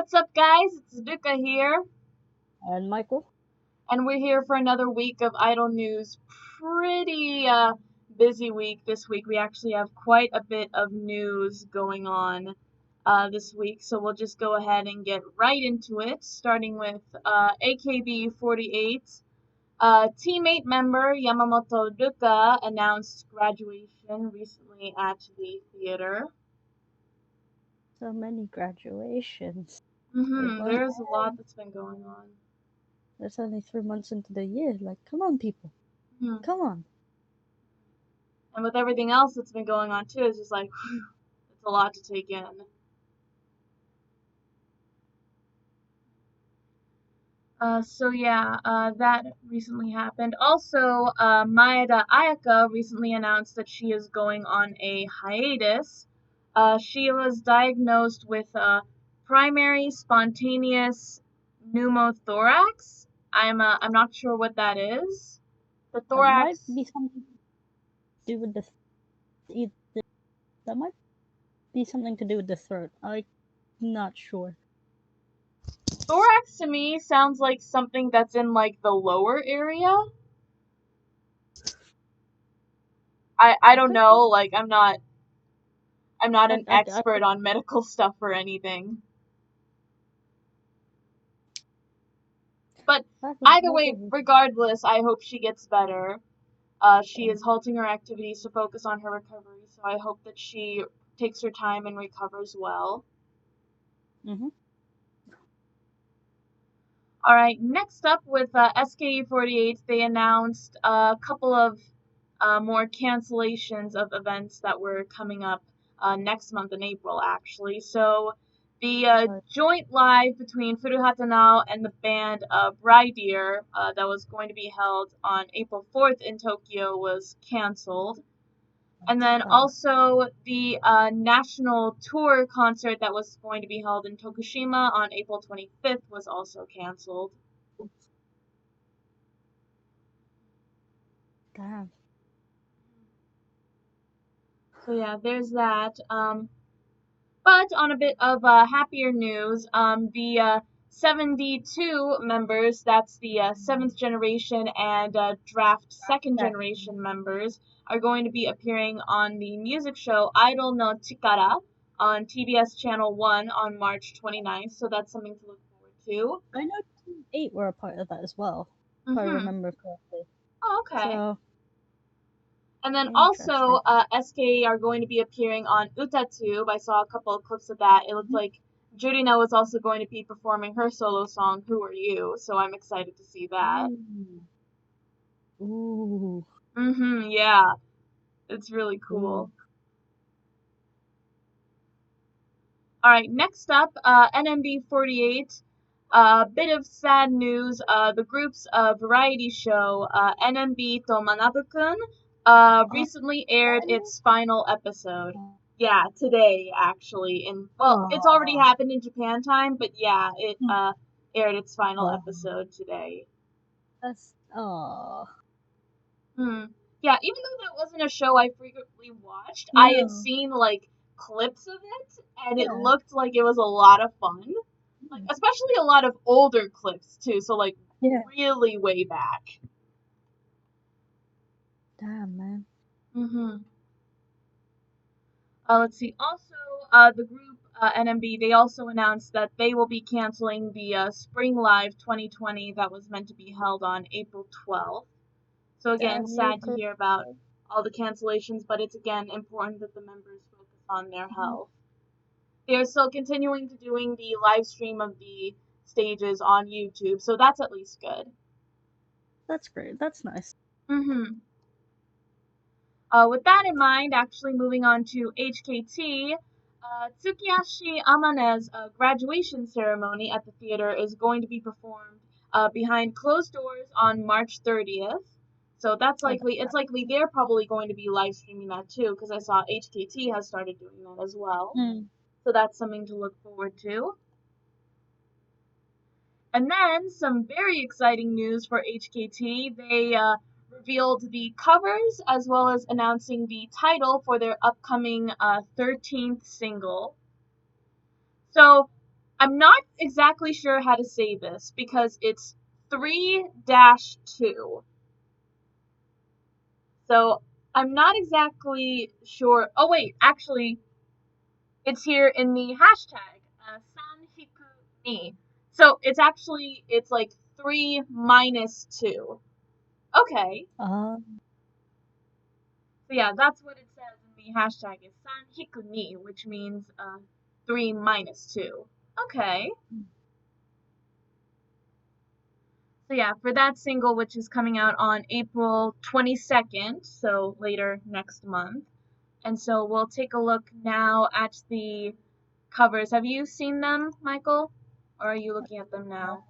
What's up, guys? It's Ruka here, And Michael? and we're here for another week of Idol News. Pretty busy week this week. We actually have quite a bit of news going on this week, so we'll just go ahead and get right into it, starting with AKB48. Teammate member Yamamoto Ruka announced graduation recently at the theater. So many graduations. There's a lot that's been going on. There's only 3 months into the year. Like, come on, people. Come on. And with everything else that's been going on too, it's just like, whew, it's a lot to take in. That recently happened. Also, Maeda Ayaka recently announced that she is going on a hiatus. She was diagnosed with primary spontaneous pneumothorax. I'm not sure what that is. The That might thorax. be something to do with that might be something to do with the throat. I'm not sure. Thorax to me sounds like something that's in like the lower area. I don't know, like I'm not an expert on medical stuff or anything. But either way, regardless, I hope she gets better. She is halting her activities to focus on her recovery, so I hope that she takes her time and recovers well. Alright, next up with SKE48, they announced a couple of more cancellations of events that were coming up next month in April, actually. So the joint live between Furuhata Now and the band Brideer that was going to be held on April 4th in Tokyo was canceled. And then also the national tour concert that was going to be held in Tokushima on April 25th was also canceled. Damn. So yeah, there's that. But on a bit of happier news, the 72 members, that's the 7th generation and draft 2nd generation members, are going to be appearing on the music show Idol no Chikara on TBS Channel 1 on March 29th, so that's something to look forward to. I know Team 8 were a part of that as well, if I remember correctly. Oh, okay. So, and then also, SK are going to be appearing on Utatube. I saw a couple of clips of that. It looks like Jurina was also going to be performing her solo song, Who Are You? So I'm excited to see that. Ooh. Yeah. It's really cool. Alright, next up, NMB48. A bit of sad news. The group's variety show, NMB to Manabu-kun, recently aired its final episode. Yeah, today, actually. It's already happened in Japan time, but yeah, it aired its final episode today. That's, Yeah, even though that wasn't a show I frequently watched, I had seen, like, clips of it, and it looked like it was a lot of fun. Like, especially a lot of older clips, too, so, like, really way back. Damn, man. Let's see. Also, the group NMB, they also announced that they will be canceling the Spring Live 2020 that was meant to be held on April 12th. So again, sad to hear about all the cancellations, but it's again important that the members focus on their health. They're still continuing to doing the live stream of the stages on YouTube, so that's at least good. That's great. That's nice. With that in mind, actually moving on to HKT, Tsukiyoshi Amane's graduation ceremony at the theater is going to be performed behind closed doors on March 30th. So that's likely, it's likely they're probably going to be live streaming that too, because I saw HKT has started doing that as well. So that's something to look forward to. And then some very exciting news for HKT. They revealed the covers as well as announcing the title for their upcoming 13th single. So I'm not exactly sure how to say this because it's 3-2. So I'm not exactly sure. Oh, wait, actually, it's here in the hashtag, Sanhiku ni. So it's like 3-2. Okay. Um, So yeah, that's what it says in the hashtag is Sanhiku ni, which means 3-2. Okay. So yeah, for that single, which is coming out on April 22nd, so later next month. And so we'll take a look now at the covers. Have you seen them, Michael? Or are you looking at them now?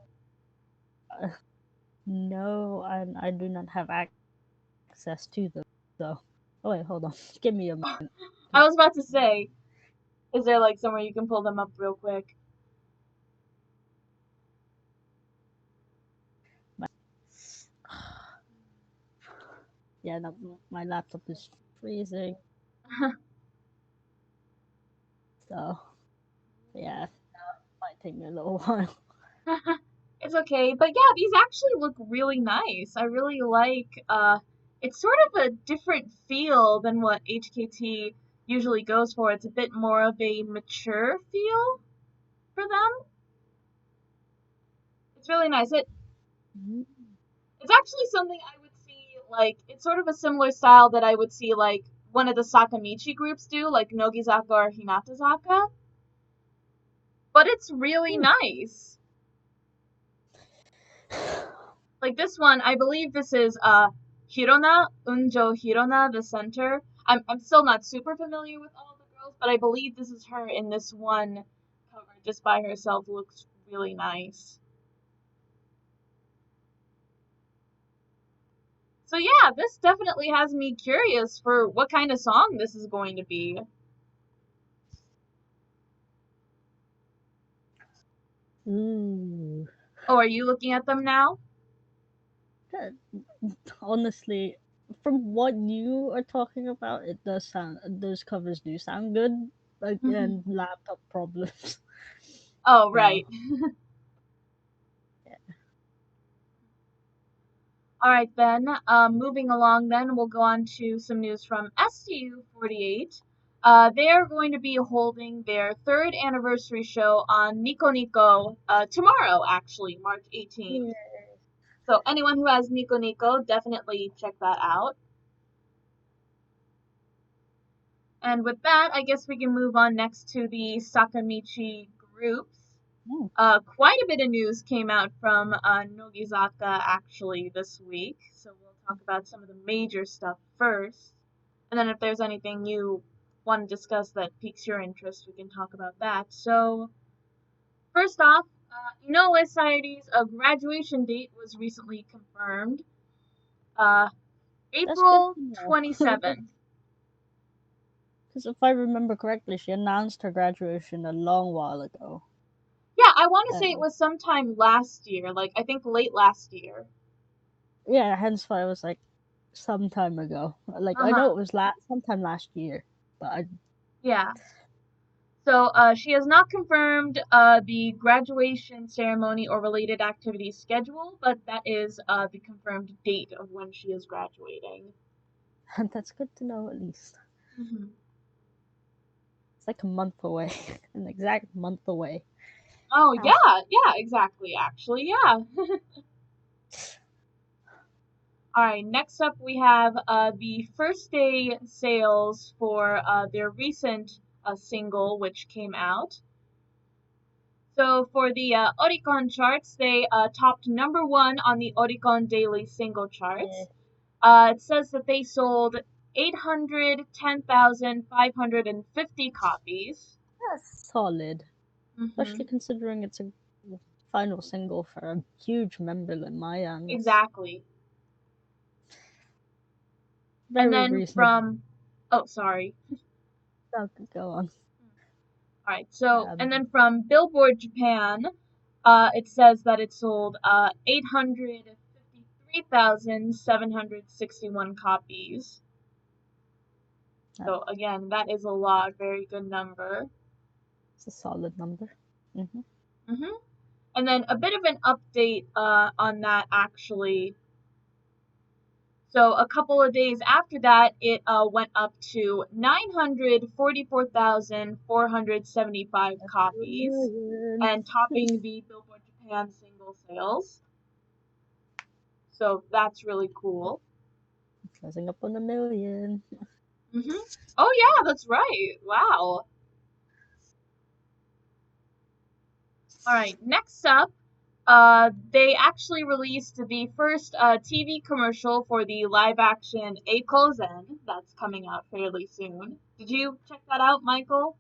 no, and I do not have access to them. So, oh wait, hold on. Give me a moment. I was about to say, is there like somewhere you can pull them up real quick? Yeah, no, my laptop is freezing. So, yeah, might take me a little while. It's okay, but yeah, these actually look really nice. I really like it's sort of a different feel than what HKT usually goes for. It's a bit more of a mature feel for them. It's really nice. It's actually something I would see like it's sort of a similar style that I would see like one of the Sakamichi groups do, like Nogizaka or Hinatazaka. But it's really Hmm. nice. Like this one, I believe this is Hirona, Unjo Hirona, the center. I'm still not super familiar with all the girls, but I believe this is her in this one cover just by herself. Looks really nice. So yeah, this definitely has me curious for what kind of song this is going to be. Ooh. Oh, are you looking at them now? Honestly, from what you are talking about, it does sound those covers do sound good. Mhm. Again, laptop problems. Oh, So right. All right, then. Moving along, then we'll go on to some news from STU48. They are going to be holding their third anniversary show on Nico Nico tomorrow, actually, March 18th. yeah. So anyone who has Nico Nico, definitely check that out. And with that, I guess we can move on next to the Sakamichi groups. Hmm, Quite a bit of news came out from Nogizaka actually this week, so we'll talk about some of the major stuff first. And then if there's anything you want to discuss that piques your interest, we can talk about that. So, first off, Inoue Sayori's graduation date was recently confirmed. Uh, that's good April to know. 27th. Because if I remember correctly, she announced her graduation a long while ago. Yeah, I want to say it And was sometime last year, like I think late last year. yeah, hence why I was like, some time ago. Like, Uh I know huh. it was sometime last year, but I. Yeah. So she has not confirmed the graduation ceremony or related activities schedule, but that is the confirmed date of when she is graduating. That's good to know at least. Hmm. It's like a month away, an exact month away. Oh Ow. yeah, yeah, exactly. Actually, yeah. All right. Next up, we have the first day sales for their recent single, which came out. So for the Oricon charts, they topped number one on the Oricon Daily Single Yeah, charts. It says that they sold 810,550 copies. that's solid, especially Hmm. considering it's a final single for a huge member like Mayan. That's Exactly. And very then reasonable. from, oh, sorry. That could go on. All right. So, and Um, then from Billboard Japan, it says that it sold 853,761 copies. that's So again, that is a lot, very good number. a solid number. Mm-hmm. hmm And then a bit of an update on that actually. So a couple of days after that, it went up to 944,475 copies Million. and topping the Billboard Japan single sales. So that's really cool. Closing up on a million. Oh yeah, that's right. Wow. All right, next up, they actually released the first TV commercial for the live action Eikozen that's coming out fairly soon. Did you check that out, Michael?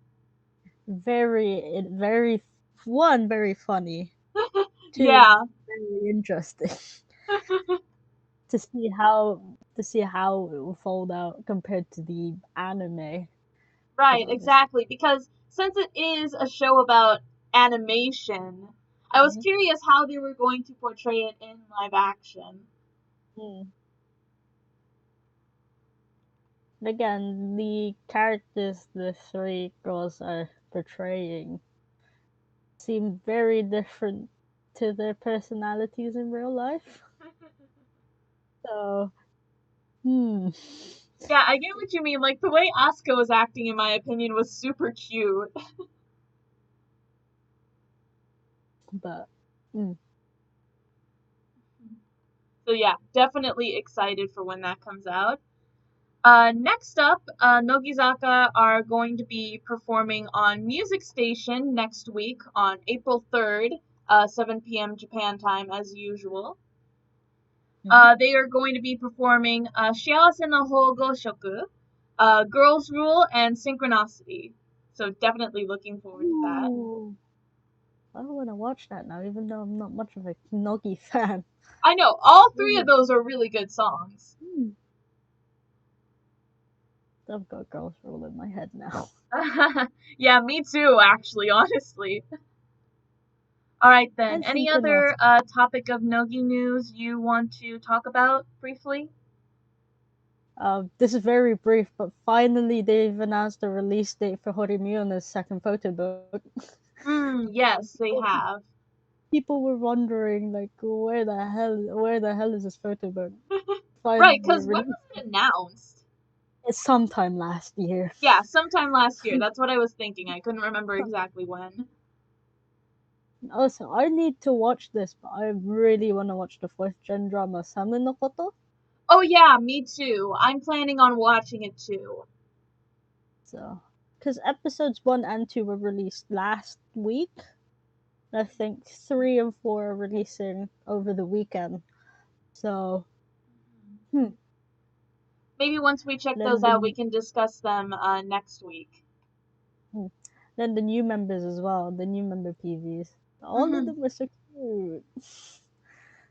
Very one, very funny. Two, Yeah, very interesting. To see how it will fold out compared to the anime. Because right, obviously, exactly. Because since it is a show about animation, I was mhm. curious how they were going to portray it in live action. Mm. And again, the characters the three girls are portraying seem very different to their personalities in real life. So, hmm. Yeah, I get what you mean. Like the way Asuka was acting, in my opinion, was super cute. But mm. So yeah, definitely excited for when that comes out. Next up, Nogizaka are going to be performing on Music Station next week on April 3rd, 7 p.m. Japan time as usual. Mhm. They are going to be performing Shiawase no Hogoshoku, Girls Rule, and Synchronicity. So definitely looking forward to that. Ooh, I want to watch that now, even though I'm not much of a Nogi fan. I know all three of Ooh. those are really good songs. Hmm. I've got Girls Rule in my head now. Yeah, me too, actually, honestly. All right, then. And Any other Synchronicity. topic of Nogi news you want to talk about briefly? This is very brief, but finally they've announced the release date for Horimiuna's second photo book. Yes, they people, have. people were wondering, like, where the hell is this photo book? Finally Right, because when released. was it announced? It's sometime last year. Yeah, sometime last year. That's what I was thinking. I couldn't remember exactly when. Also, I need to watch this, but I really want to watch the fourth gen drama Samu no Koto. Oh, yeah, me too. I'm planning on watching it too. So, because episodes 1 and 2 were released last week, I think 3 and 4 are releasing over the weekend. So, hmm. Maybe once we check those Then out, we the can discuss them next week. hmm. Then the new members as well, the new member PVs. All of hmm them are so cute.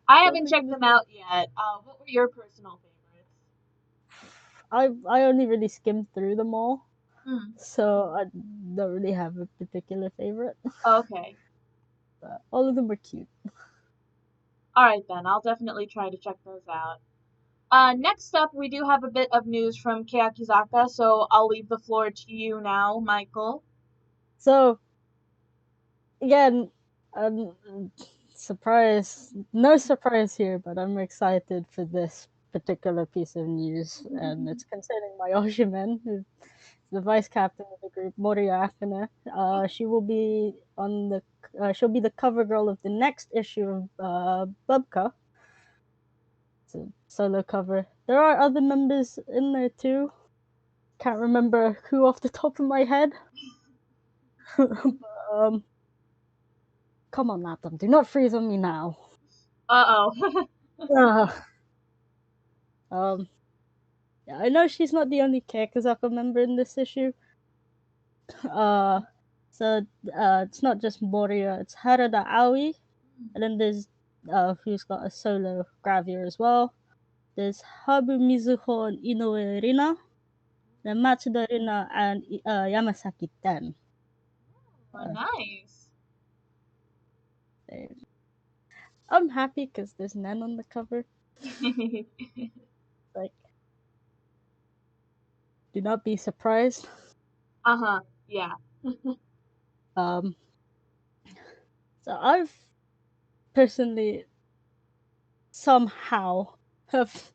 I So haven't they're checked gonna. them out yet. What were your personal favorites? I only really skimmed through them all, Hmm. so I don't really have a particular favorite. Okay. But all of them are cute. All right, then. I'll definitely try to check those out. Next up, we do have a bit of news from Keyakizaka, so I'll leave the floor to you now, Michael. So again, surprise, no surprise here, but I'm excited for this particular piece of news, and it's concerning my Oshimen, who's the vice captain of the group, Moriya Akane. She will be on the she'll be the cover girl of the next issue of Bubka. It's a solo cover. There are other members in there too. Can't remember who off the top of my head. But, come on, Nathan, do not freeze on me now. Uh-oh. Uh, um, yeah, I know she's not the only Kekuzaka member in this issue. Uh, so it's not just Moria, it's Harada Aoi, and then there's who's got a solo gravure as well. There's Habu Mizuho and Inoue Rina, then Matsuda Rina and Yamasaki Ten. Oh, Uh, nice. I'm happy because there's Nen on the cover. Like, do not be surprised. Uh-huh. Yeah. Um, So I've personally somehow have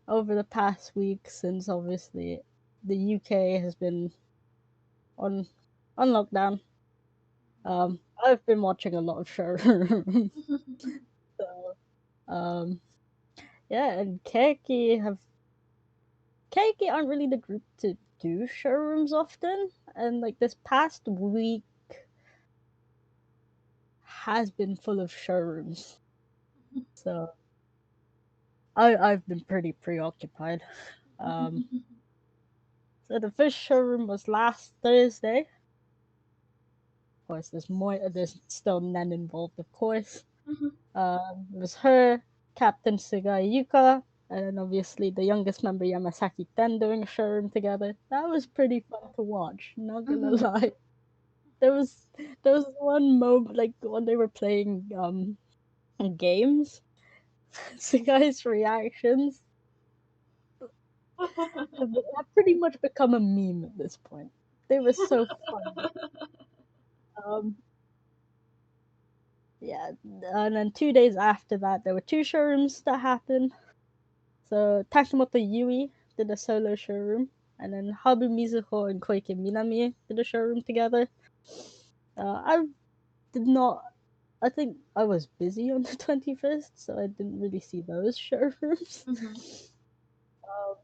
over the past week, since obviously the UK has been on lockdown. I've been watching a lot of shows. So, um, yeah, and Keiki aren't really the group to do showrooms often, and like this past week has been full of showrooms. So I've been pretty preoccupied. Um, so the first showroom was last Thursday. Of course, there's still Nen involved, of course. It was her, Captain Sugai Yuka, and then obviously the youngest member Yamasaki Ten doing a showroom together. That was pretty fun to watch, not gonna lie. There was there was one moment like when they were playing games. Sugai's reactions have pretty much become a meme at this point. They were so funny. Um, yeah, and then 2 days after that, there were two showrooms that happened. So Takimoto Yui did a solo showroom, and then Habu Mizuho and Koike Minami did a showroom together. I did not. I think I was busy on the 21st, so I didn't really see those showrooms. Um,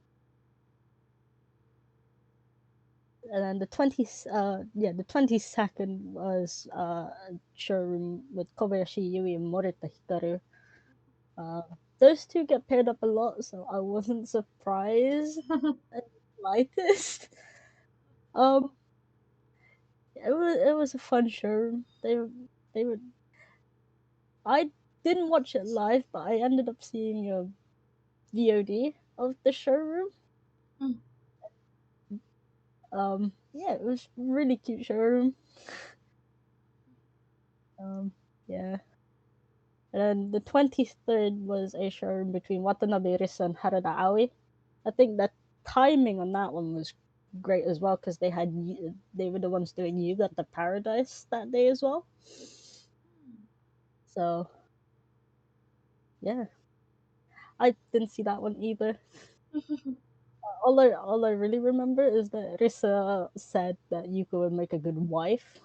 and then the 22nd was a showroom with Kobayashi Yui and Morita Hikaru. Uh, those two get paired up a lot, so I wasn't surprised at the slightest. Um, it was a fun show. They were. I didn't watch it live, but I ended up seeing a VOD of the showroom. Yeah, it was really cute showroom. Um, yeah. And then the 23rd was a showroom between Watanabe Risa and Harada Aoi. I think the timing on that one was great as well because they were the ones doing You Got the Paradise that day as well. So yeah, I didn't see that one either. All I really remember is that Risa said that Yuko would make a good wife.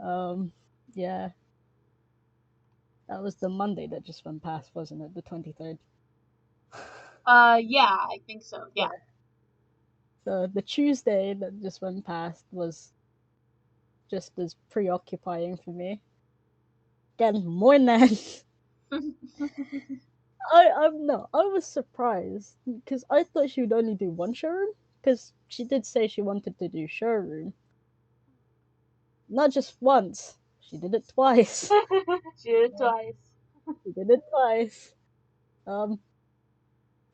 Um, yeah, that was the Monday that just went past, wasn't it? The 23rd. Yeah, I think so. Yeah. Yeah. So the Tuesday that just went past was just as preoccupying for me. Again, more than I'm no, I was surprised because I thought she would only do one showroom because she did say she wanted to do showroom, not just once. She did it twice. She did it Yeah, twice. she did it twice. Um,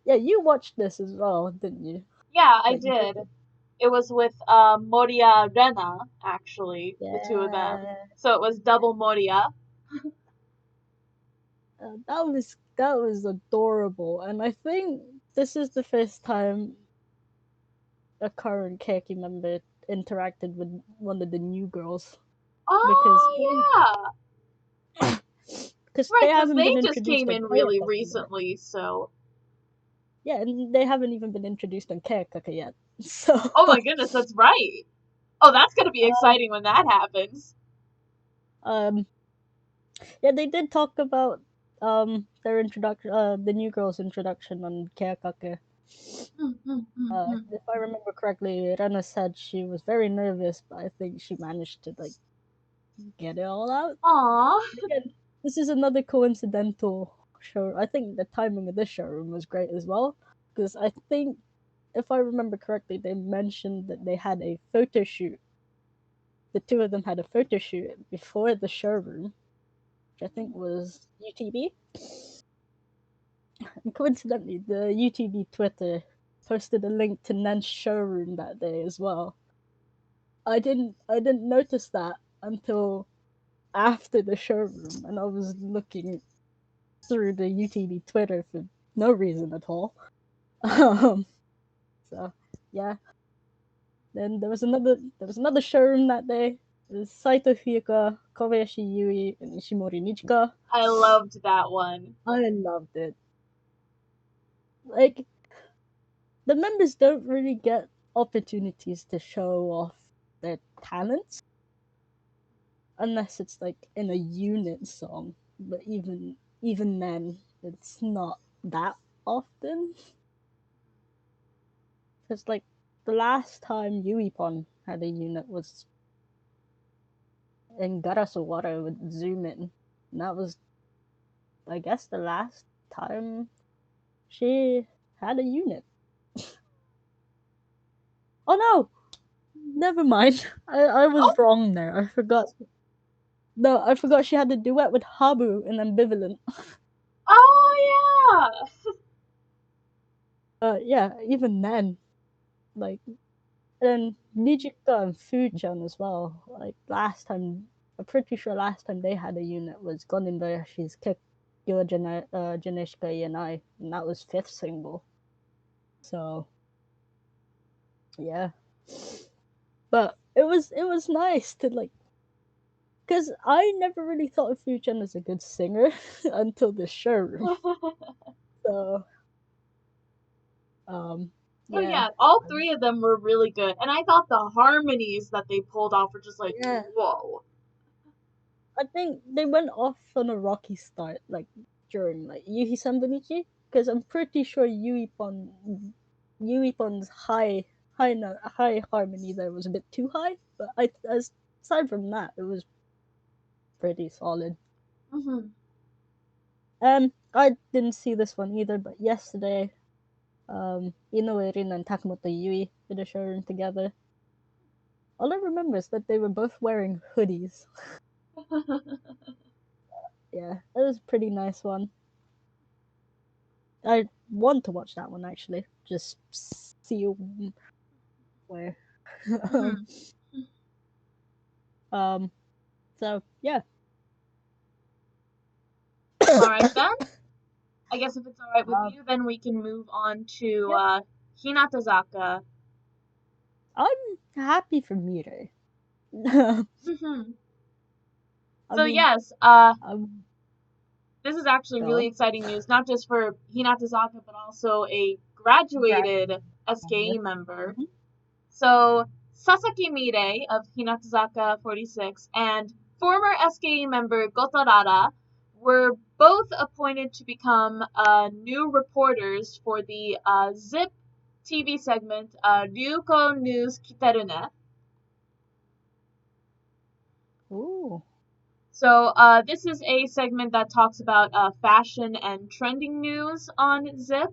yeah, you watched this as well, didn't you? Yeah, I Like, did. It was with Moria Rena, actually, the two of them. yeah, So it was double Moria. that was adorable, and I think this is the first time a current Keiki member interacted with one of the new girls because Oh, yeah. because Right, they because haven't they been just introduced came on in really Kayakaka yet. recently, so. Yeah, and they haven't even been introduced on Kayakaka yet. So, Oh my goodness, that's right. Oh, that's gonna be um, exciting when that happens. um, yeah, they did talk about their introduction, the new girl's introduction on Kayakaka. If I remember correctly, Rena said she was very nervous, but I think she managed to like get it all out. Aw. Again, this is another coincidental show. I think the timing of this showroom was great as well because I think if I remember correctly, they mentioned that they had a photo shoot. The two of them had a photo shoot before the showroom, which I think was UTB. And coincidentally, the UTB Twitter posted a link to Nan's showroom that day as well. I didn't notice that until after the showroom, and I was looking through the UTB Twitter for no reason at all. Um, so yeah. Then there was another showroom that day. Saito Fuyuka, Kobayashi Yui, and Ishimori Nichika. I loved that one. I loved it. Like, the members don't really get opportunities to show off their talents unless it's like in a unit song. But even then, it's not that often. Because like the last time Yuipon had a unit was in Garasawara with Zoom In. And that was, I guess, the last time she had a unit. Oh no! Never mind. I Oh, was wrong there. I forgot. No, I forgot she had a duet with Habu in Ambivalent. oh yeah. Yeah, even then, like, and Nijika and Fujan as well. Like last time, I'm pretty sure last time they had a unit was Gonin Bayashi's Kick Janeshika Yanai, and that was fifth single. So yeah, but it was nice to like, cause I never really thought of Fujan as a good singer until the show. So Oh yeah, yeah, all three of them were really good, and I thought the harmonies that they pulled off were just like, yeah. whoa. I think they went off on a rocky start, like during like Yuhi Sambonichi, because I'm pretty sure Yuipon's high harmony there was a bit too high, but aside from that, it was pretty solid. Hmm. I didn't see this one either, but yesterday, Inoue Rin and Takamoto Yui did a showroom together. All I remember is that they were both wearing hoodies. Yeah, it was a pretty nice one. I want to watch that one actually. Just see where. um, Hmm. um. So yeah. All right then. I guess if it's all right with um, you, then we can move on to yeah. Hinatazaka. I'm happy for Mirai. I Hmm. So mean, yes, I'm this is actually really gone. exciting news, not just for Hinatazaka, but also a Grad graduated SKE member. member. Mhm. So Sasaki Mirei of Hinatazaka46 and former SKE member Gotorara were both appointed to become new reporters for the ZIP TV segment Ryuko News Kiterune. Ooh. So this is a segment that talks about fashion and trending news on ZIP.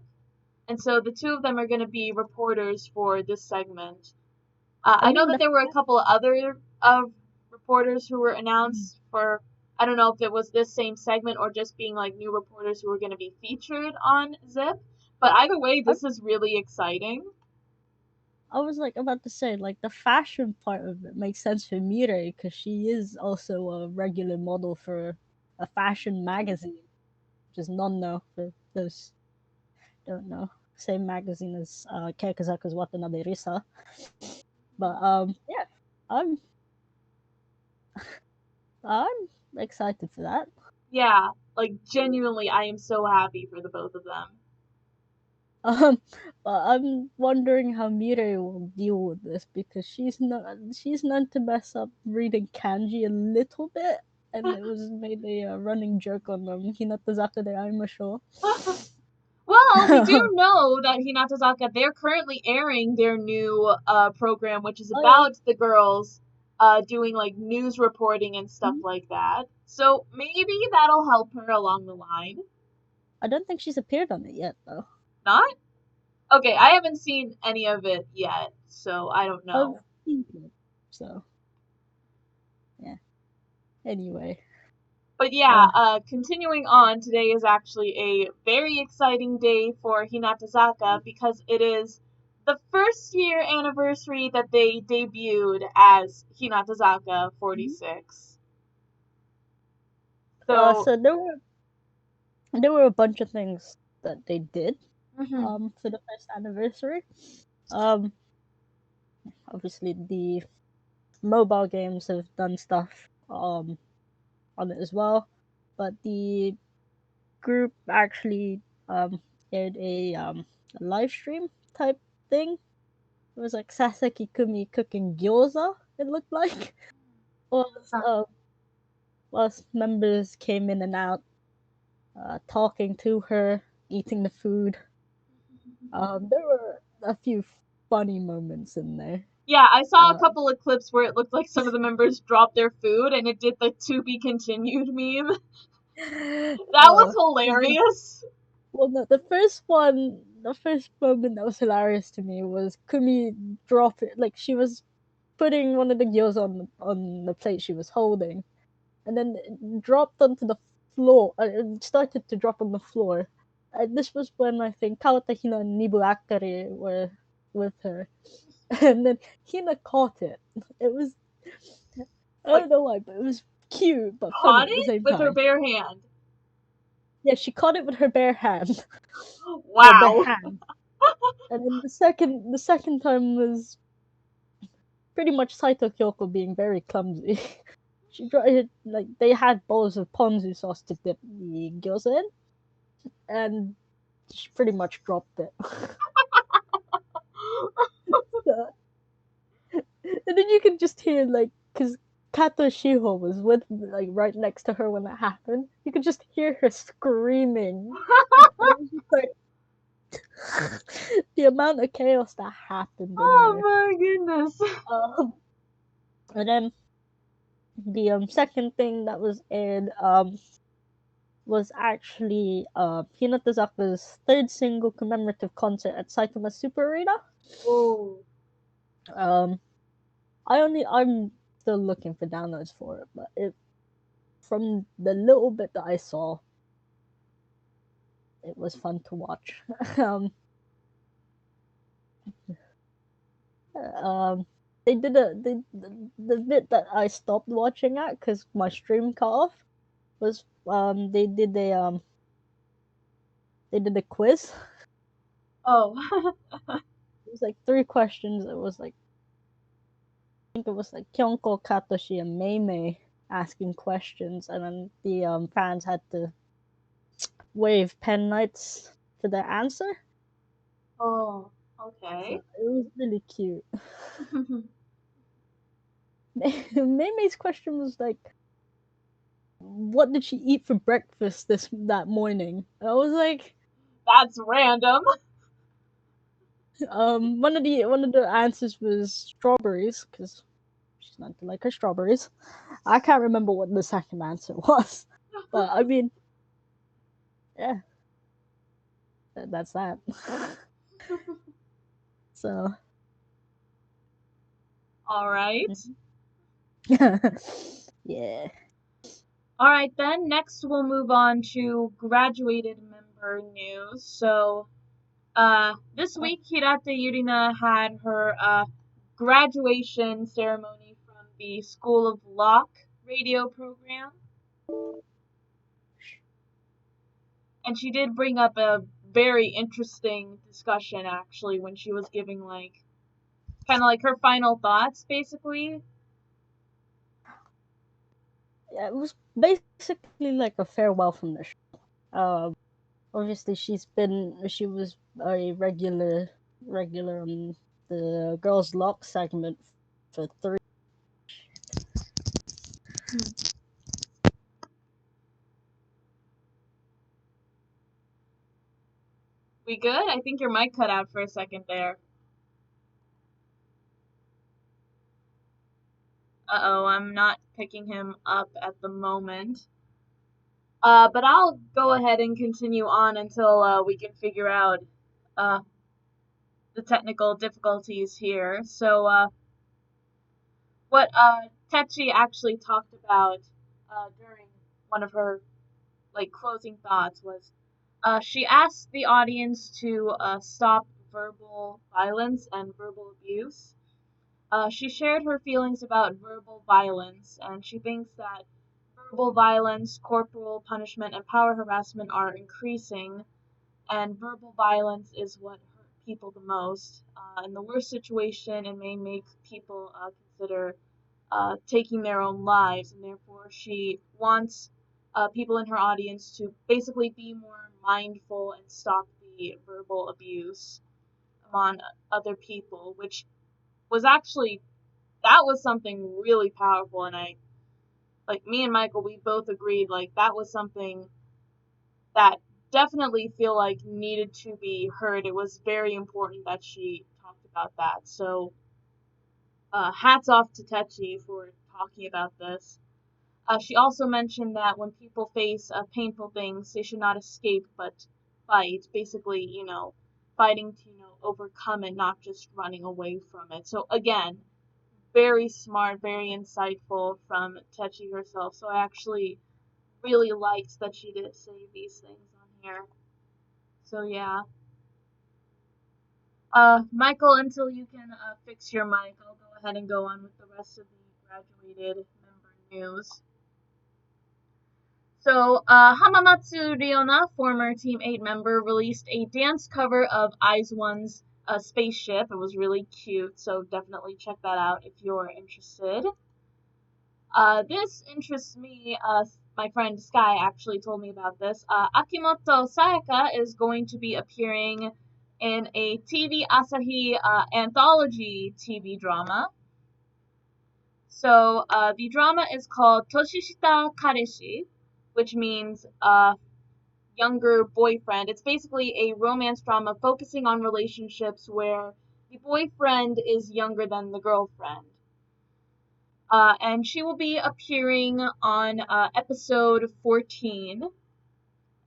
And so the two of them are going to be reporters for this segment. I I know mean that the there were a couple of other reporters who were mm, announced for. I don't know if it was this same segment or just being like new reporters who were going to be featured on Zip. But either way, I, this is really exciting. I was like about to say like the fashion part of it makes sense for Mirai because she is also a regular model for a fashion magazine, which is Nonno for those who don't know. Same magazine as Keikazaku's Watanabe Risa. But yeah, I'm I'm excited for that. Yeah, like genuinely, I am so happy for the both of them. Um, but I'm wondering how Mirai will deal with this because she's known to mess up reading kanji a little bit, and it was made a running joke on Hinatazaka de Aima show. Well, we do know that Hinatazaka, they're currently airing their new program, which is Oh yeah. about the girls doing like news reporting and stuff Mhm. like that. So maybe that'll help her along the line. I don't think she's appeared on it yet though. Not? Okay, I haven't seen any of it yet, so I don't I've know. seen it, so yeah. Anyway, But yeah, uh, continuing on, today is actually a very exciting day for Hinatazaka because it is the first year anniversary that they debuted as Hinatazaka mhm. 46. So, So there were a bunch of things that they did mhm, for the first anniversary. Um, obviously the mobile games have done stuff on it as well. But the group actually aired a live stream type thing. It was like Sasaki Kumi cooking gyoza. It looked like was Huh. whilst members came in and out, talking to her, eating the food. There were a few funny moments in there. Yeah, I saw a Uh, couple of clips where it looked like some of the members dropped their food and it did the to be continued meme. That was uh, hilarious. well, no, the first moment that was hilarious to me was Kumi drop it. Like she was putting one of the gyoza on the plate she was holding, and then it dropped onto the floor. It started to drop on the floor. This was when I think Kawatahina and Nibu Akari were with her, and then Hina caught it. It was I Like, don't know why, but it was cute but funny caught at the it same with her time. bare hand. Yeah, she caught it with her bare hand. Well, bare Wow. hand. And then the second time was pretty much Saito Kyoko being very clumsy. She tried like they had bowls of ponzu sauce to dip the gyoza in, and she pretty much dropped it. So, and then you can just hear like because Kato Shiho was with like right next to her when that happened. You could just hear her screaming, and it was just like the amount of chaos that happened in Oh there. my goodness. Um, and then the second thing that was aired was actually Hinatazaka's third single commemorative concert at Saitama Super Arena. Oh. Um, I'm still looking for downloads for it, but it from the little bit that I saw, it was fun to watch. um, um, the bit that I stopped watching at because my stream cut off was they did a quiz. Oh. It was like three questions. It was like I think it was like Kyonko, Katoshi, and Mei Mei asking questions, and then the fans had to wave pen knights for their answer. Oh. So Okay. it was really cute. Mei Mei's question was like, "What did she eat for breakfast that morning?" And I was like, That's random. one of the answers was strawberries because she's not to like her strawberries. I can't remember what the second answer was, but I mean, yeah, that's that. So, All right. yeah. All right, then. Next, we'll move on to graduated member news. So, this week, Hirata Yurina had her graduation ceremony from the School of Lock radio program. And she did bring up a very interesting discussion, actually, when she was giving, like, kind of like her final thoughts, basically. Yeah, it was basically like a farewell from the show. Obviously she was a regular on the girls lock segment for three. We good? I think your mic cut out for a second there. Uh-oh, I'm not picking him up at the moment. But I'll go ahead and continue on until we can figure out uh, the technical difficulties here. So, what Techi actually talked about during one of her like closing thoughts was she asked the audience to stop verbal violence and verbal abuse. She shared her feelings about verbal violence, and she thinks that verbal violence, corporal punishment, and power harassment are increasing, and verbal violence is what hurt people the most. And the worst situation, and may make people consider taking their own lives, and therefore she wants people in her audience to basically be more mindful and stop the verbal abuse among other people, which was actually that was something really powerful, and I like me and Michael, we both agreed like that was something that definitely feel like needed to be heard. It was very important that she talked about that. So hats off to Techi for talking about this. She also mentioned that when people face painful things, they should not escape but fight. Basically, fighting to overcome it, not just running away from it. So again, very smart, very insightful from Techi herself. So I actually really liked that she did say these things on here. So yeah. Michael, until you can fix your mic, I'll go ahead and go on with the rest of the graduated member news. So, Hamamatsu Ryona, former Team 8 member, released a dance cover of IZ*ONE's Spaceship. It was really cute, so definitely check that out if you're interested. This interests me. My friend Sky actually told me about this. Akimoto Sayaka is going to be appearing in a TV Asahi anthology TV drama. So the drama is called Toshishita Kareshi, which means younger boyfriend. It's basically a romance drama focusing on relationships where the boyfriend is younger than the girlfriend. And she will be appearing on episode 14,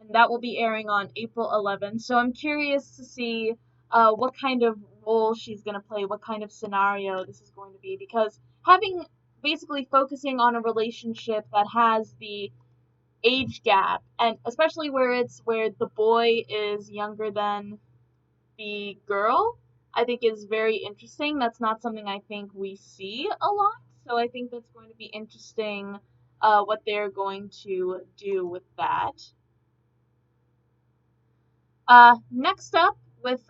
and that will be airing on April 11th. So I'm curious to see what kind of role she's going to play, what kind of scenario this is going to be, because having basically focusing on a relationship that has the age gap, and especially where the boy is younger than the girl, I think is very interesting. That's not something I think we see a lot. So I think that's going to be interesting what they're going to do with that. Next up, with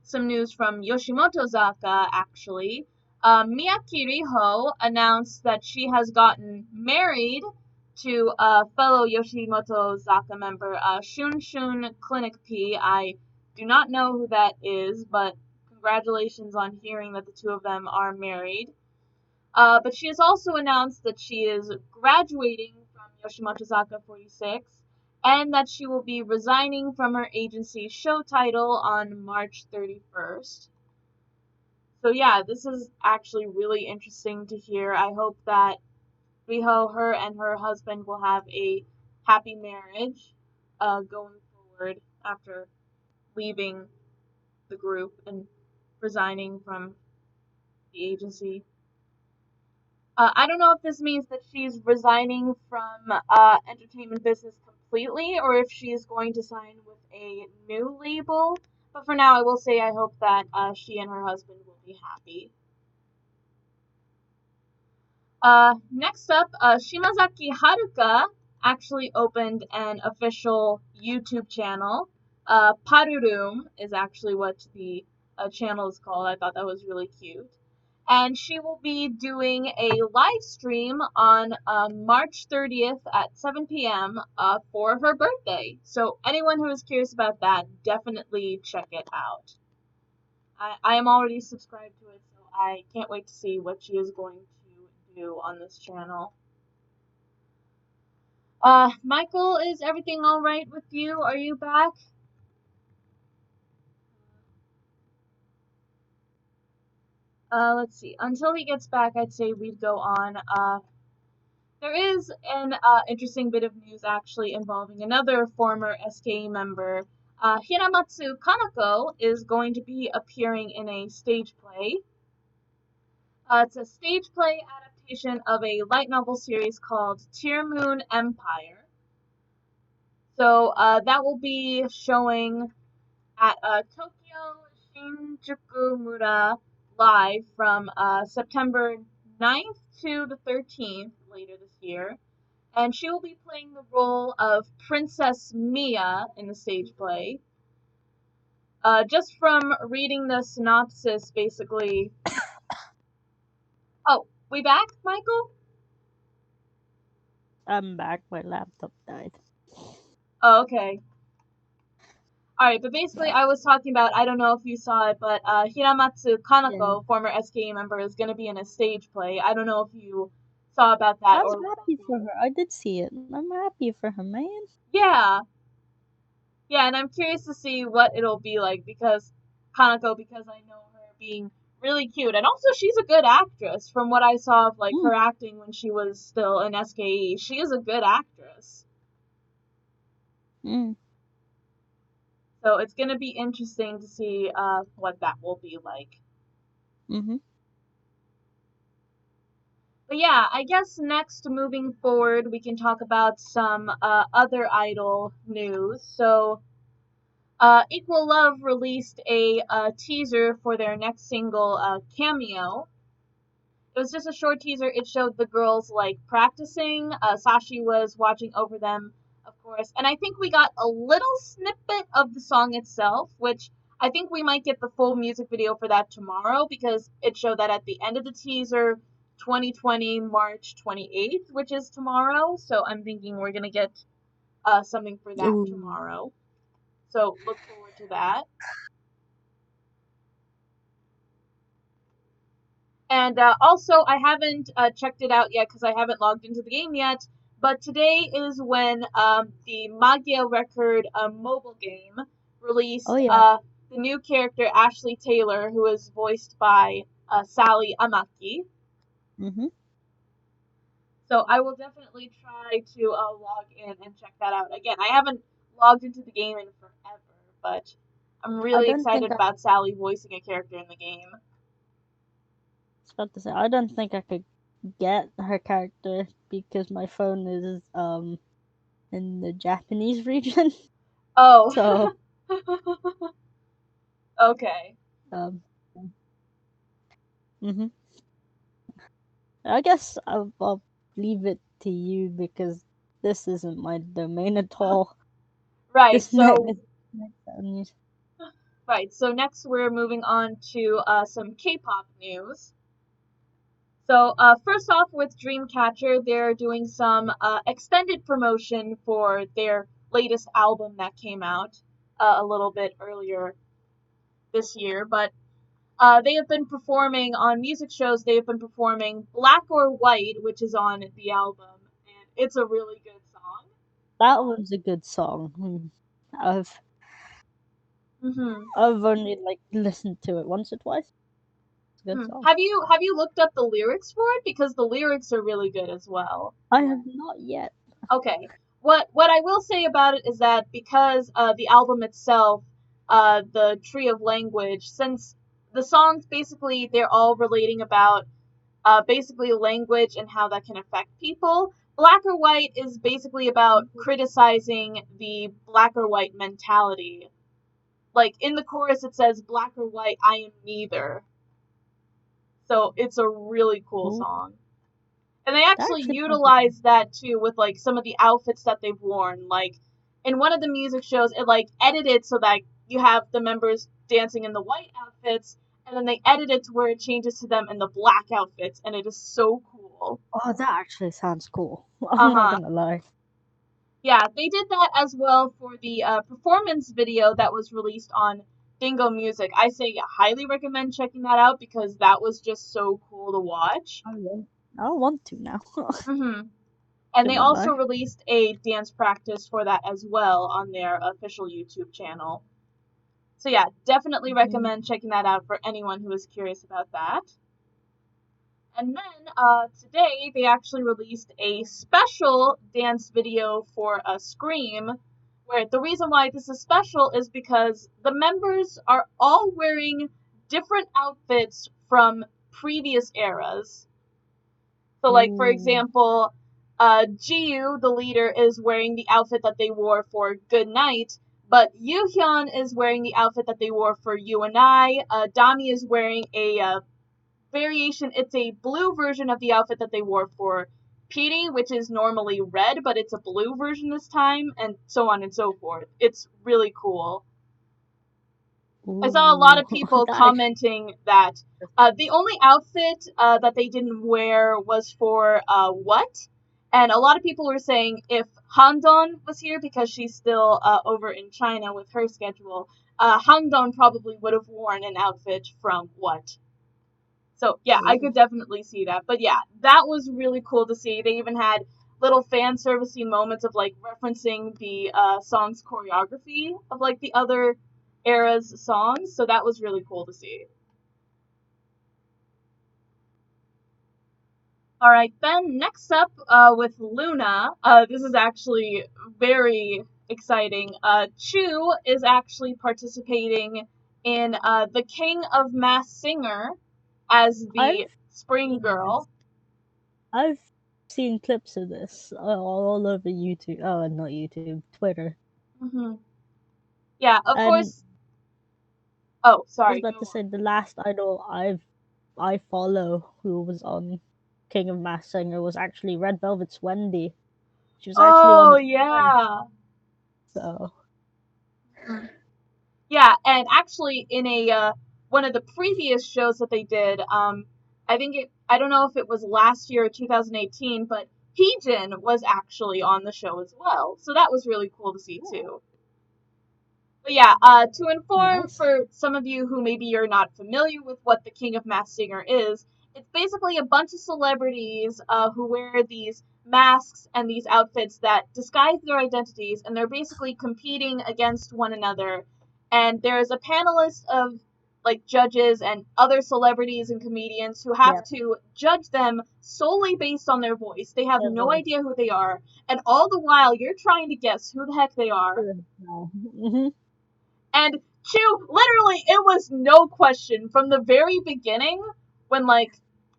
some news from Yoshimotozaka, actually, Miyaki Riho announced that she has gotten married to fellow Yoshimotozaka member Shun Shun Clinic P. I do not know who that is, but congratulations on hearing that the two of them are married. But she has also announced that she is graduating from Yoshimotozaka46 and that she will be resigning from her agency's show title on March 31st. So yeah, this is actually really interesting to hear. I hope that Riho, her and her husband will have a happy marriage going forward after leaving the group and resigning from the agency. I don't know if this means that she's resigning from entertainment business completely or if she is going to sign with a new label. But for now, I will say I hope that she and her husband will be happy. Next up, Shimazaki Haruka actually opened an official YouTube channel. Parurum is actually what the channel is called. I thought that was really cute. And she will be doing a live stream on March 30th at 7 p.m. For her birthday. So anyone who is curious about that, definitely check it out. I am already subscribed to it, so I can't wait to see what she is going to do on this channel. Michael, is everything alright with you? Are you back? Let's see. Until he gets back, I'd say we'd go on. There is an interesting bit of news actually involving another former SKE member. Hiramatsu Kanako is going to be appearing in a stage play. It's a stage play adaptation of a light novel series called Tear Moon Empire. So that will be showing at Tokyo Shinjuku Mura live from September 9th to the 13th later this year. And she will be playing the role of Princess Mia in the stage play. Just from reading the synopsis, basically. Oh, We back, Michael? I'm back. My laptop died. Oh, okay. All right, but basically, But I was talking about. I don't know if you saw it, but Hiramatsu yeah, Kanako, former SKE member, is going to be in a stage play. I don't know if you saw about that I'm or. happy for her. I did see it. I'm happy for her, man. Yeah, yeah, and I'm curious to see what it'll be like because Kanako, because I know her being really cute, and also she's a good actress. From what I saw of like Mm, her acting when she was still in SKE, she is a good actress. mm, So it's gonna be interesting to see what that will be like. mm-hmm. But yeah, I guess next moving forward, we can talk about some other idol news. So, Equal Love released a teaser for their next single, Cameo. It was just a short teaser. It showed the girls like practicing. Sashi was watching over them, of course. And I think we got a little snippet of the song itself, which I think we might get the full music video for that tomorrow because it showed that at the end of the teaser, 2020 March 28th, which is tomorrow. So I'm thinking we're gonna get something for that Ooh. tomorrow. So look forward to that. And also, I haven't checked it out yet because I haven't logged into the game yet. But today is when the Magia Record mobile game Oh released yeah. the new character Ashley Taylor, who is voiced by Sally Amaki. Mm-hmm. So I will definitely try to log in and check that out. Again, I haven't logged into the game in forever, but I'm I really don't excited think I about Sally voicing a character in the game. was about to say I don't think I could get her character because my phone is in the Japanese region. Oh, So okay. um hmm I guess I'll leave it to you because this isn't my domain at all. Right. This night So news. right. So next we're moving on to some K-pop news. So first off, with Dreamcatcher, they're doing some extended promotion for their latest album that came out a little bit earlier this year. But they have been performing on music shows. They have been performing Black or White, which is on the album, and it's a really good song. That was a good song. I've Hmm. I've only like listened to it once or twice. It's a good song. Have you looked up the lyrics for it because the lyrics are really good as well. I have not yet. Okay. What I will say about it is that because the album itself, the Tree of Language, since the songs basically they're all relating about basically language and how that can affect people. Black or White is basically about criticizing the black or white mentality. Like in the chorus, it says black or white, I am neither. So it's a really cool Ooh, song. And they that actually actually sounds like utilize that too with like some of the outfits that they've worn. Like in one of the music shows, it like edited so that you have the members dancing in the white outfits, and then they edit it to where it changes to them in the black outfits, and it is so cool. oh, that actually sounds cool. Uh I'm not huh. gonna lie. Yeah, they did that as well for the performance video that was released on Dingo Music. I say highly recommend checking that out because that was just so cool to watch. I want, I want to now. Hmm. And they Gonna also lie. released a dance practice for that as well on their official YouTube channel. So yeah, definitely Mhm. recommend checking that out for anyone who is curious about that. And then today they actually released a special dance video for a Scream, where the reason why this is special is because the members are all wearing different outfits from previous eras. So, like for Ooh, example, Jiu, the leader, is wearing the outfit that they wore for Good Night, but Yuhyun is wearing the outfit that they wore for You and I. Dami is wearing a variation. It's a blue version of the outfit that they wore for Petey, which is normally red, but it's a blue version this time, and so on and so forth. It's really cool. I saw a lot Ooh, of people that actually. commenting that the only outfit that they didn't wear was for what? And a lot of people were saying if Handon was here because she's still over in China with her schedule, Handon probably would have worn an outfit from what? So yeah, I Ooh. could definitely see that. But yeah, that was really cool to see. They even had little fan servicey moments of like referencing the song's choreography of like the other era's songs. So that was really cool to see. All right, then next up with Luna. This is actually very exciting. Chu is actually participating in the King of Mass Singer as I've the Spring seen this. Girl. I've seen clips of this all over YouTube. Oh, not YouTube, Twitter. Hmm. Yeah, of And course. Oh, I was sorry, about go to say on. the last idol I follow who was on King of Mass Singer was actually Red Velvet's Wendy. She was actually on Oh, it live. yeah. So Mhm. Yeah, and actually, in a one of the previous shows that they did, I don't know if it was last year or 2018, but Heejin was actually on the show as well, so that was really cool to see oh, too. But yeah, to inform nice. for some of you who maybe you're not familiar with what the King of Masked Singer is, it's basically a bunch of celebrities who wear these masks and these outfits that disguise their identities, and they're basically competing against one another. And there's a panelist of like judges and other celebrities and comedians who have Yep. to judge them solely based on their voice. They have Their no voice. idea who they are, and all the while you're trying to guess who the heck they are. No. Hmm. And two, literally, it was no question from the very beginning when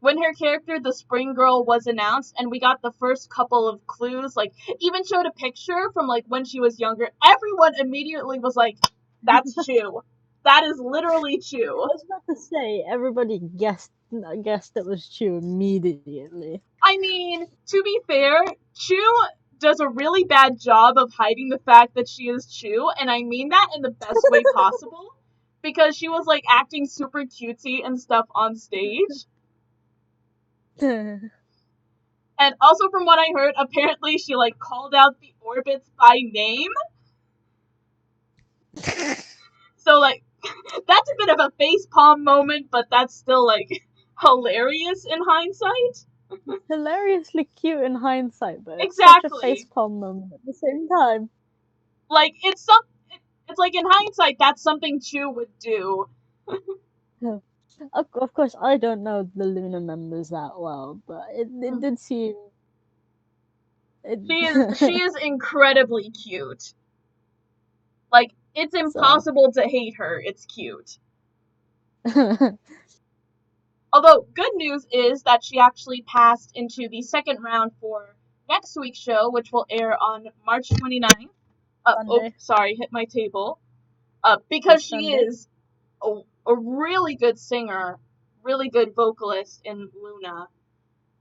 when her character, the Spring Girl, was announced, and we got the first couple of clues, like even showed a picture from like when she was younger. Everyone immediately was like, "That's Chu. That is literally I Chu." was about to say everybody guessed it was Chu immediately. I mean, to be fair, Chu does a really bad job of hiding the fact that she is Chu, and I mean that in the best way possible. Because she was like acting super cutesy and stuff on stage. And also from what I heard, apparently she like called out the orbits by name. So like that's a bit of a facepalm moment, but that's still like hilarious in hindsight. Hilariously cute in hindsight, but it's such a Exactly. facepalm moment at the same time. Like it's like in hindsight that's something Chu would do. Of course, I don't know the Luna members that well, but it did seem it. She is incredibly cute. Like it's So impossible to hate her. It's cute. Although good news is that she actually passed into the second round for next week's show, which will air on March 29th. Oh, Sunday, sorry, hit my table. Because this she Sunday. is a really good singer, really good vocalist in Luna.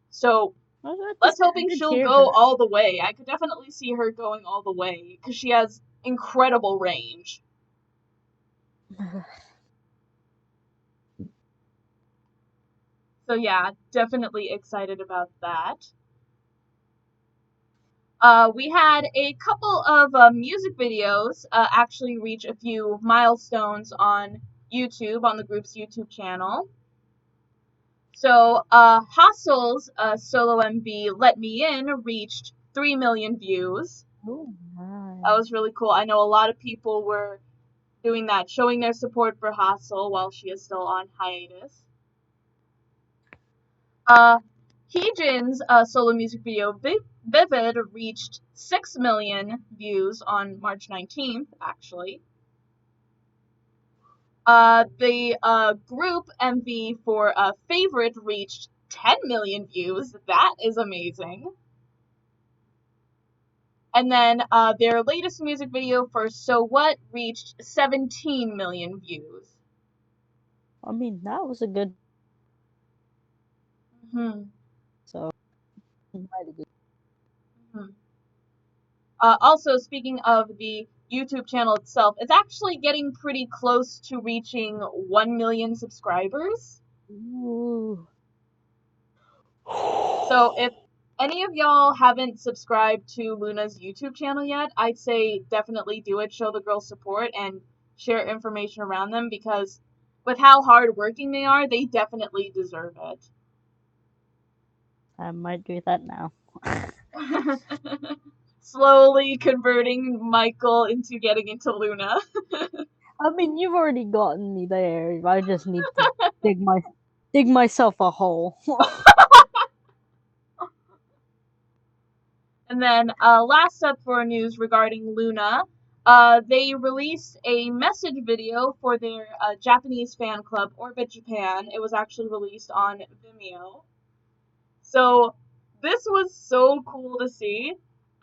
So I was about to let's say I hoping did she'll hear go her. all the way. I could definitely see her going all the way because she has incredible range. So yeah, definitely excited about that. We had a couple of music videos actually reach a few milestones on YouTube, on the group's YouTube channel. So, Hustle's solo MV Let Me In reached 3 million views. Oh That my! was really cool. I know a lot of people were doing that, showing their support for Hustle while she is still on hiatus. Uh, Heejin's solo music video Vivid reached 6 million views on March 19th, actually. The group MV for Favorite reached 10 million views. That is amazing. And then their latest music video for So What reached 17 million views. I mean, that was a good. Hmm. So mighty good. Hmm. Also, speaking of the YouTube channel itself, it's actually getting pretty close to reaching 1 million subscribers. Ooh. So if any of y'all haven't subscribed to Luna's YouTube channel yet, I'd say definitely do it. Show the girls support and share information around them because with how hardworking they are, they definitely deserve I might do that now. it. Slowly converting Michael into getting into Luna. I mean, you've already gotten me there. I just need to dig my dig myself a hole. And then last up for news regarding Luna, they released a message video for their Japanese fan club, Orbit Japan. It was actually released on Vimeo. So this was so cool to see.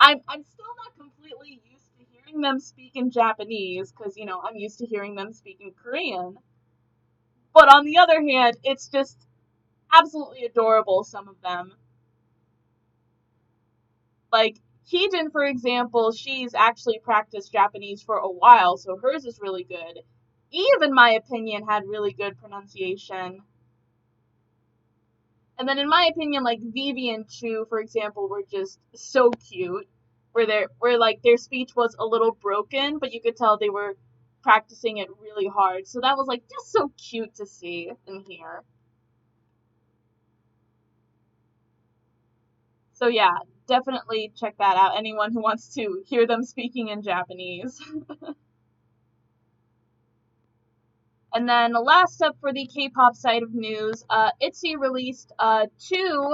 I'm still not completely used to hearing them speak in Japanese because, you know, I'm used to hearing them speak in Korean. But on the other hand, it's just absolutely adorable, some of them. Like, Heejin, for example, she's actually practiced Japanese for a while, so hers is really good. Eve, in my opinion, had really good pronunciation. And then, in my opinion, like Vivi and Chu, for example, were just so cute. Where like their speech was a little broken, but you could tell they were practicing it really hard. So that was like just so cute to see and hear. So yeah, definitely check that out. Anyone who wants to hear them speaking in Japanese. And then last up for the K-pop side of news, ITZY released two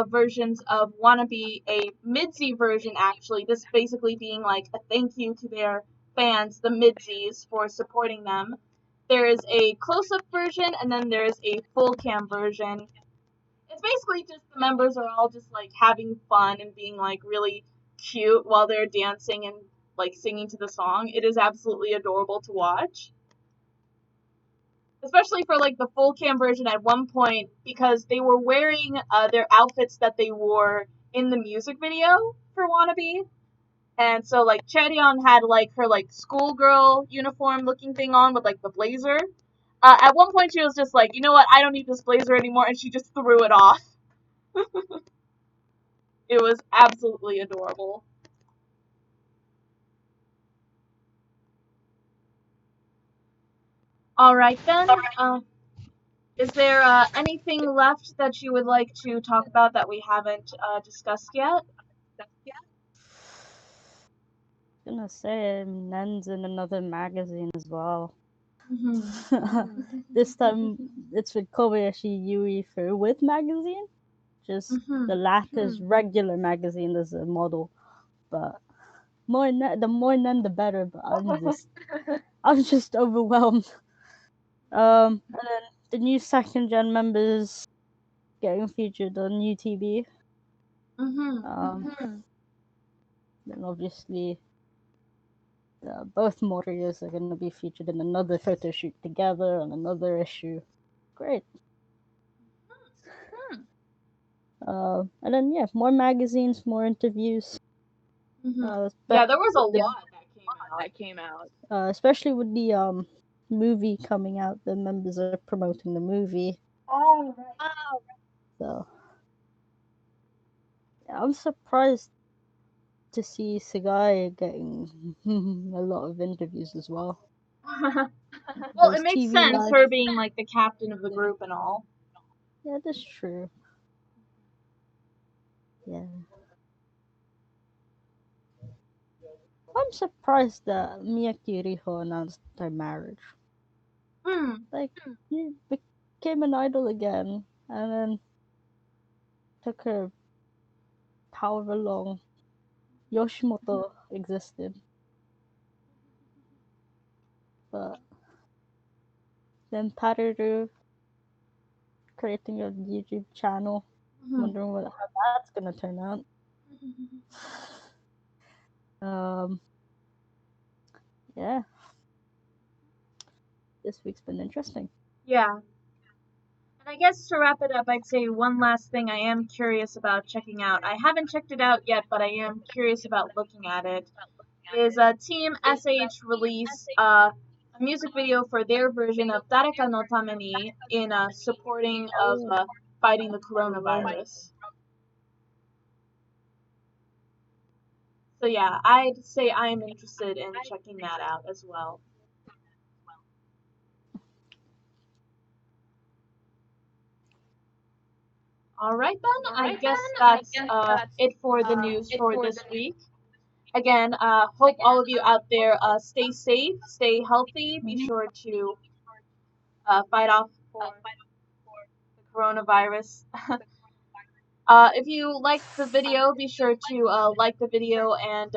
versions of Wannabe, a Midzy version actually. This basically being like a thank you to their fans, the Midzys, for supporting them. There is a close-up version, and then there is a full cam version. It's basically just the members are all just like having fun and being like really cute while they're dancing and like singing to the song. It is absolutely adorable to watch, especially for like the full cam version at one point because they were wearing their outfits that they wore in the music video for Wannabe. And so like Chaeryeon had like her like schoolgirl uniform looking thing on with like the blazer. At one point she was just like, you know what, I don't need this blazer anymore, and she just threw it off. It was absolutely adorable. All right then. Is there anything left that you would like to talk about that we haven't discussed yet? Gonna say Nen's in another magazine as well. Mm-hmm. This time it's with Kobayashi Yui for With magazine. Just the Mm-hmm. latter's regular magazine as a model, but the more Nen the better. But I'm just overwhelmed. And then the new second gen members getting featured on UTV. Mm-hmm. Then obviously both Morias are going to be featured in another photo shoot together on another issue. Great. And then yeah, more magazines, more interviews. Mm-hmm. Yeah, there Especially was a with the lot that came out. especially with the movie coming out. The members are promoting the movie, Oh, right. so yeah, I'm surprised to see Sagai getting a lot of interviews as well. Well, it Those makes TV sense, live. her being like the captain of the group and all. Yeah, that's true. Yeah. I'm surprised that Miyaki Riho announced their marriage. Hmm. Like, he became an idol again, and then took her however long Yoshimoto existed. But then Tararu creating a YouTube channel, Mm-hmm. wondering how that's gonna turn out. Um, yeah, this week's been interesting. Yeah. And I guess to wrap it up, I'd say one last thing I am curious about checking out. I haven't checked it out yet, but I am curious about looking at it. Is Team SH release a music video for their version of Dareka no Tameni in supporting of Oh, fighting the wow. coronavirus. So yeah, I'd say I am interested in checking that out as well. All right then, I guess that's it for the news for this week. Again, hope all of you out there stay safe, stay healthy. Be Mhm. sure to fight off for the coronavirus. If you liked the video, be sure to like the video and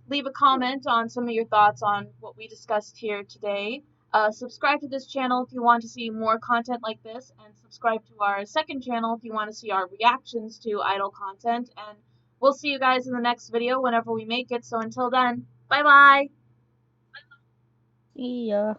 leave a comment on some of your thoughts on what we discussed here today. Subscribe to this channel if you want to see more content like this, and subscribe to our second channel if you want to see our reactions to idol content. And we'll see you guys in the next video whenever we make it. So until then, bye bye! See ya.